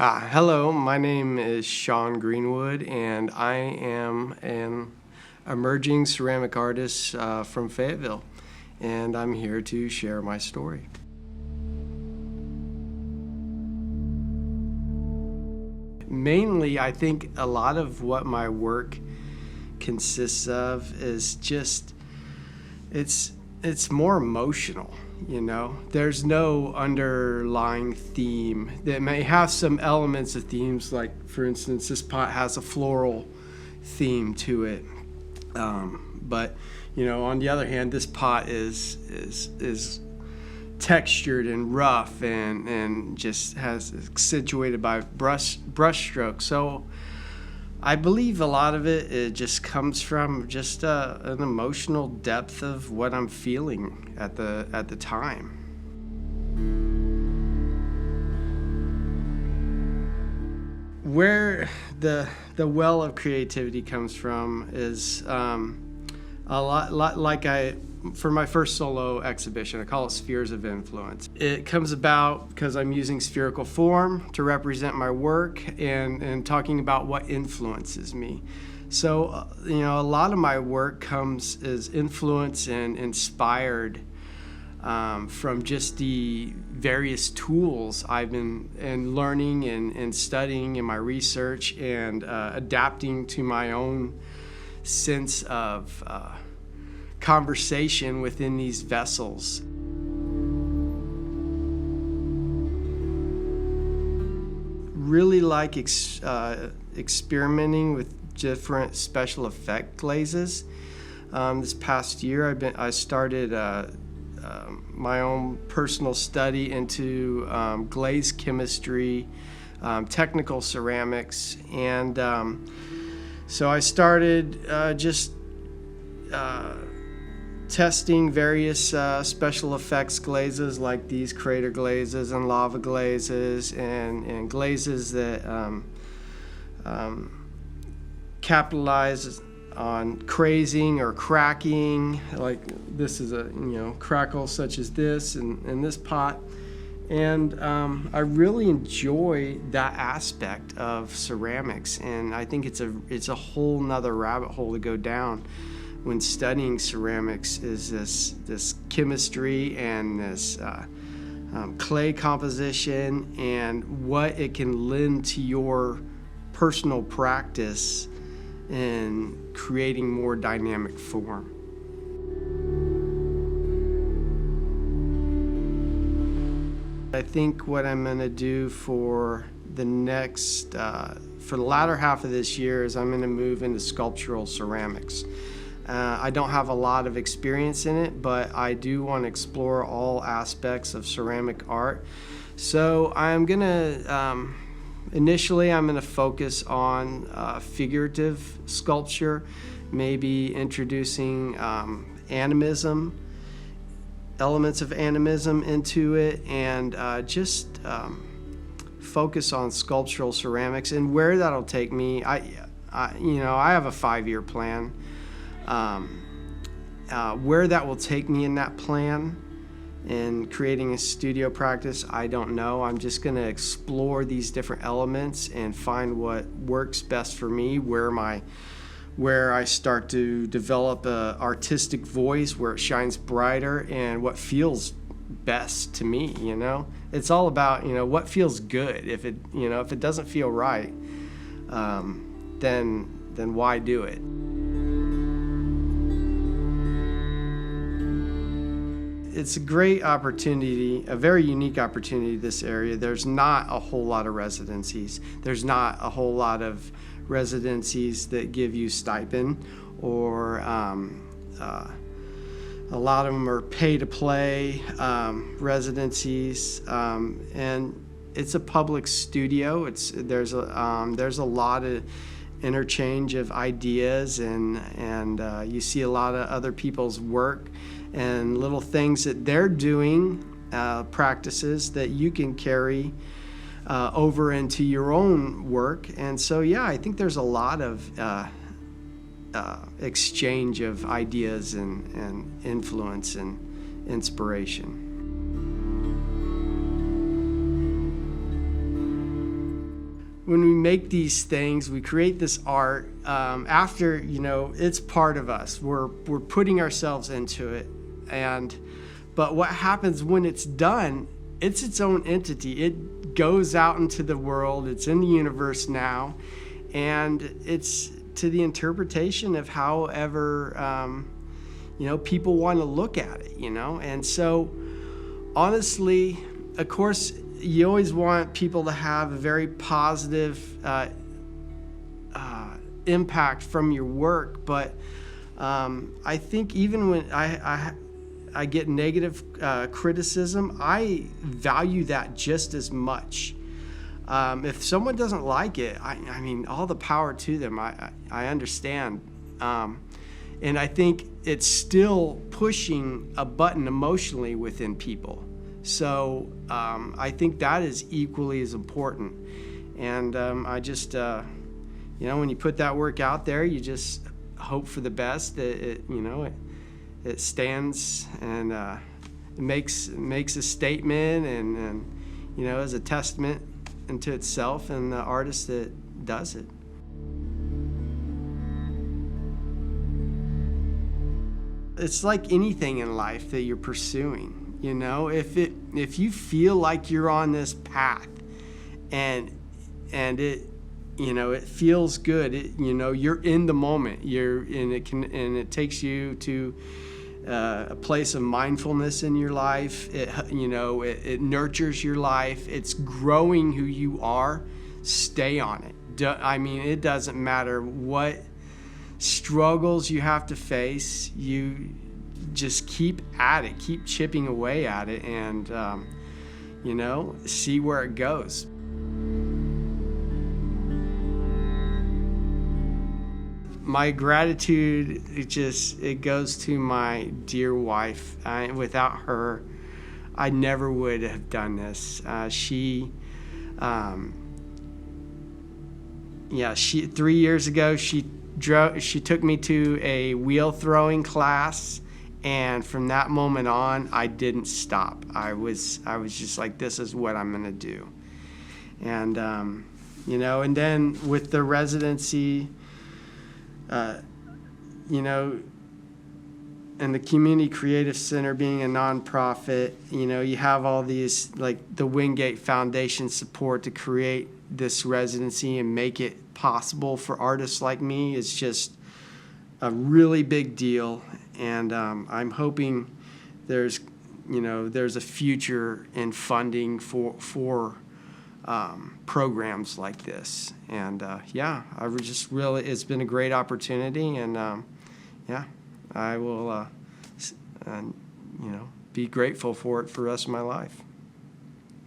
Hello, my name is Shawn Greenwood, and I am an emerging ceramic artist from Fayetteville, and I'm here to share my story. Mainly, I think a lot of what my work consists of is just, it's more emotional. There's no underlying theme. That may have some elements of themes, like for instance, this pot has a floral theme to it. But on the other hand, this pot is textured and rough and just has accentuated by brush stroke. So I believe a lot of it just comes from just an emotional depth of what I'm feeling at the time. Where the well of creativity comes from is a lot like for my first solo exhibition, I call it Spheres of Influence. It comes about because I'm using spherical form to represent my work and talking about what influences me. So, a lot of my work comes as influenced and inspired from just the various tools I've been learning and studying in my research and adapting to my own sense of conversation within these vessels. Really like experimenting with different special effect glazes. This past year I started my own personal study into glaze chemistry, technical ceramics, and so I started just testing various special effects glazes like these crater glazes and lava glazes and glazes that capitalize on crazing or cracking, like this is a crackle such as this and this pot. And I really enjoy that aspect of ceramics, and I think it's a whole nother rabbit hole to go down when studying ceramics, is this chemistry and this clay composition and what it can lend to your personal practice in creating more dynamic form. I think what I'm going to do for the latter half of this year is I'm going to move into sculptural ceramics. I don't have a lot of experience in it, but I do want to explore all aspects of ceramic art. So initially I'm going to focus on figurative sculpture, maybe introducing animism, elements of animism into it, and just focus on sculptural ceramics. And where that'll take me, I have a 5-year plan. Where that will take me in that plan and creating a studio practice, I don't know. I'm just going to explore these different elements and find what works best for me, where I start to develop a artistic voice, where it shines brighter, and what feels best to me. It's all about what feels good. If it doesn't feel right, then why do it? It's a great opportunity, a very unique opportunity, this area. There's not a whole lot of residencies. There's not a whole lot of residencies that give you stipend, or a lot of them are pay-to-play residencies, and it's a public studio. There's a lot of interchange of ideas, and you see a lot of other people's work and little things that they're doing, practices that you can carry over into your own work. And so, I think there's a lot of exchange of ideas and influence and inspiration. when we make these things, we create this art, after, it's part of us. We're putting ourselves into it. But what happens when it's done, it's its own entity. It goes out into the world. It's in the universe now. And it's to the interpretation of however, people want to look at it, And so, honestly, of course, you always want people to have a very positive impact from your work, but I think even when I get negative criticism, I value that just as much. If someone doesn't like it, I mean, all the power to them. I understand. And I think it's still pushing a button emotionally within people. So I think that is equally as important. And I just, when you put that work out there, you just hope for the best. That it stands and it makes a statement and is a testament into itself and the artist that does it. It's like anything in life that you're pursuing. If you feel like you're on this path and it it feels good, you're in the moment, it takes you to a place of mindfulness in your life. It nurtures your life. It's growing who you are. Stay on it. It doesn't matter what struggles you have to face. You just keep at it, keep chipping away at it, and see where it goes. My gratitude, it goes to my dear wife. Without her, I never would have done this. She 3 years ago, she took me to a wheel throwing class, and from that moment on, I didn't stop. I was just like, this is what I'm gonna do. And and then with the residency, and the Community Creative Center being a nonprofit, you have all these, like the Wingate Foundation support to create this residency and make it possible for artists like me. It's just a really big deal, and I'm hoping there's a future in funding for programs like this. And it's been a great opportunity, and I will be grateful for it for the rest of my life.